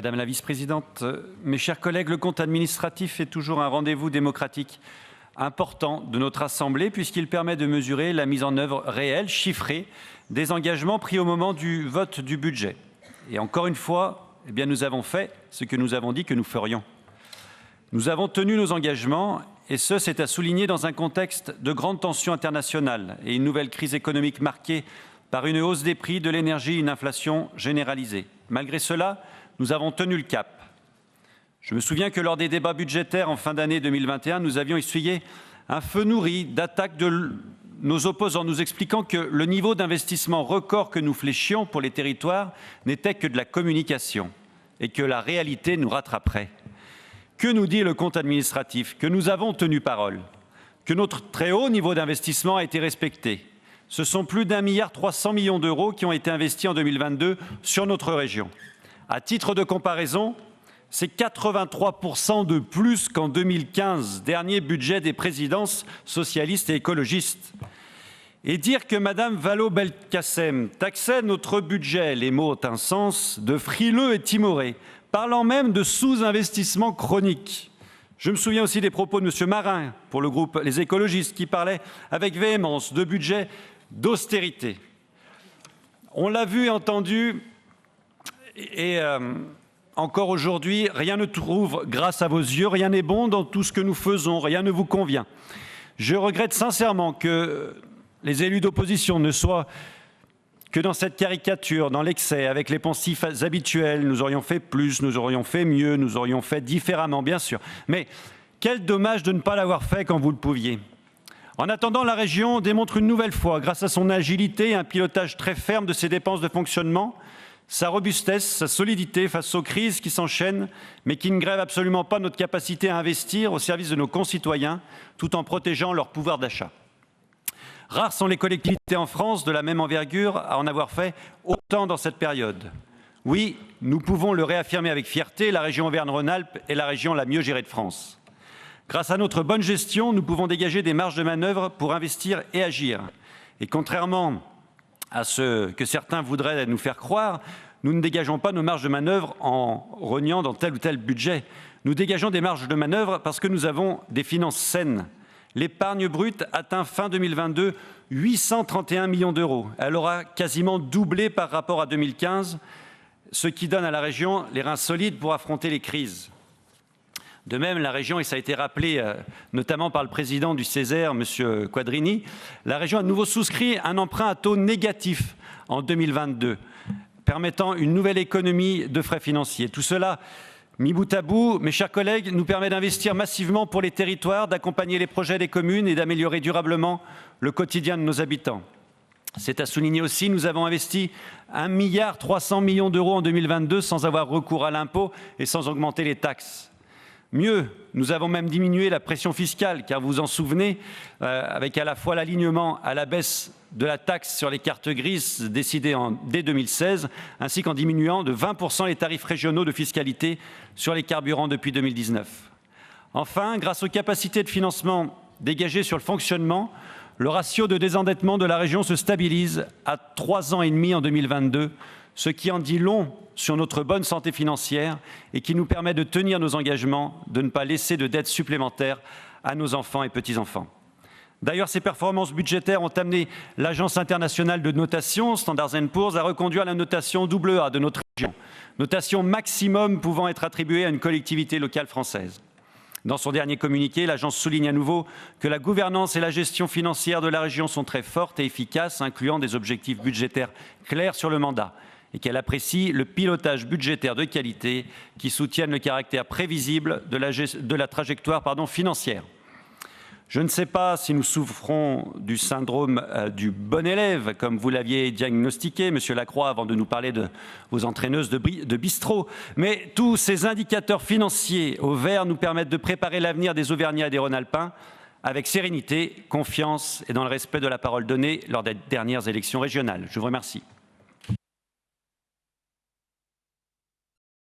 Madame la vice-présidente, mes chers collègues, le compte administratif est toujours un rendez-vous démocratique important de notre Assemblée puisqu'il permet de mesurer la mise en œuvre réelle, chiffrée, des engagements pris au moment du vote du budget. Et encore une fois, nous avons fait ce que nous avons dit que nous ferions. Nous avons tenu nos engagements et c'est à souligner dans un contexte de grande tension internationale et une nouvelle crise économique marquée par une hausse des prix de l'énergie et une inflation généralisée. Malgré cela, nous avons tenu le cap. Je me souviens que lors des débats budgétaires en fin d'année 2021, nous avions essuyé un feu nourri d'attaques de nos opposants, nous expliquant que le niveau d'investissement record que nous fléchions pour les territoires n'était que de la communication et que la réalité nous rattraperait. Que nous dit le compte administratif? Que nous avons tenu parole, que notre très haut niveau d'investissement a été respecté. Ce sont plus d'1,3 milliard d'euros qui ont été investis en 2022 sur notre région. À titre de comparaison, c'est 83% de plus qu'en 2015, dernier budget des présidences socialistes et écologistes. Et dire que Madame Vallaud-Belkacem taxait notre budget, les mots ont un sens, de frileux et timoré, parlant même de sous-investissement chronique. Je me souviens aussi des propos de M. Marin pour le groupe Les Écologistes qui parlait avec véhémence de budget d'austérité. On l'a vu et entendu et encore aujourd'hui, rien ne trouve grâce à vos yeux, rien n'est bon dans tout ce que nous faisons, rien ne vous convient. Je regrette sincèrement que les élus d'opposition ne soient que dans cette caricature, dans l'excès, avec les pensifs habituels. Nous aurions fait plus, nous aurions fait mieux, nous aurions fait différemment, bien sûr. Mais quel dommage de ne pas l'avoir fait quand vous le pouviez. En attendant, la région démontre une nouvelle fois, grâce à son agilité et un pilotage très ferme de ses dépenses de fonctionnement, sa robustesse, sa solidité face aux crises qui s'enchaînent, mais qui ne grèvent absolument pas notre capacité à investir au service de nos concitoyens, tout en protégeant leur pouvoir d'achat. Rares sont les collectivités en France de la même envergure à en avoir fait autant dans cette période. Oui, nous pouvons le réaffirmer avec fierté, la région Auvergne-Rhône-Alpes est la région la mieux gérée de France. Grâce à notre bonne gestion, nous pouvons dégager des marges de manœuvre pour investir et agir. Et contrairement à ce que certains voudraient nous faire croire, nous ne dégageons pas nos marges de manœuvre en rognant dans tel ou tel budget. Nous dégageons des marges de manœuvre parce que nous avons des finances saines. L'épargne brute atteint fin 2022 831 millions d'euros. Elle aura quasiment doublé par rapport à 2015, ce qui donne à la région les reins solides pour affronter les crises. De même, la région, et ça a été rappelé notamment par le président du Césaire, M. Quadrini, la région a de nouveau souscrit un emprunt à taux négatif en 2022, permettant une nouvelle économie de frais financiers. Tout cela, mis bout à bout, mes chers collègues, nous permet d'investir massivement pour les territoires, d'accompagner les projets des communes et d'améliorer durablement le quotidien de nos habitants. C'est à souligner aussi, nous avons investi 1,3 milliard d'euros en 2022 sans avoir recours à l'impôt et sans augmenter les taxes. Mieux, nous avons même diminué la pression fiscale, car vous vous en souvenez, avec à la fois l'alignement à la baisse de la taxe sur les cartes grises décidée dès 2016, ainsi qu'en diminuant de 20% les tarifs régionaux de fiscalité sur les carburants depuis 2019. Enfin, grâce aux capacités de financement dégagées sur le fonctionnement, le ratio de désendettement de la région se stabilise à 3 ans et demi en 2022, ce qui en dit long sur notre bonne santé financière et qui nous permet de tenir nos engagements, de ne pas laisser de dettes supplémentaires à nos enfants et petits-enfants. D'ailleurs, ces performances budgétaires ont amené l'Agence internationale de notation, Standard & Poor's, à reconduire la notation AA de notre région, notation maximum pouvant être attribuée à une collectivité locale française. Dans son dernier communiqué, l'agence souligne à nouveau que la gouvernance et la gestion financière de la région sont très fortes et efficaces, incluant des objectifs budgétaires clairs sur le mandat, et qu'elle apprécie le pilotage budgétaire de qualité qui soutienne le caractère prévisible de la trajectoire financière. Je ne sais pas si nous souffrons du syndrome du bon élève, comme vous l'aviez diagnostiqué, Monsieur Lacroix, avant de nous parler de vos entraîneuses de bistrot, mais tous ces indicateurs financiers au vert nous permettent de préparer l'avenir des Auvergnats et des Rhône-Alpins avec sérénité, confiance et dans le respect de la parole donnée lors des dernières élections régionales. Je vous remercie.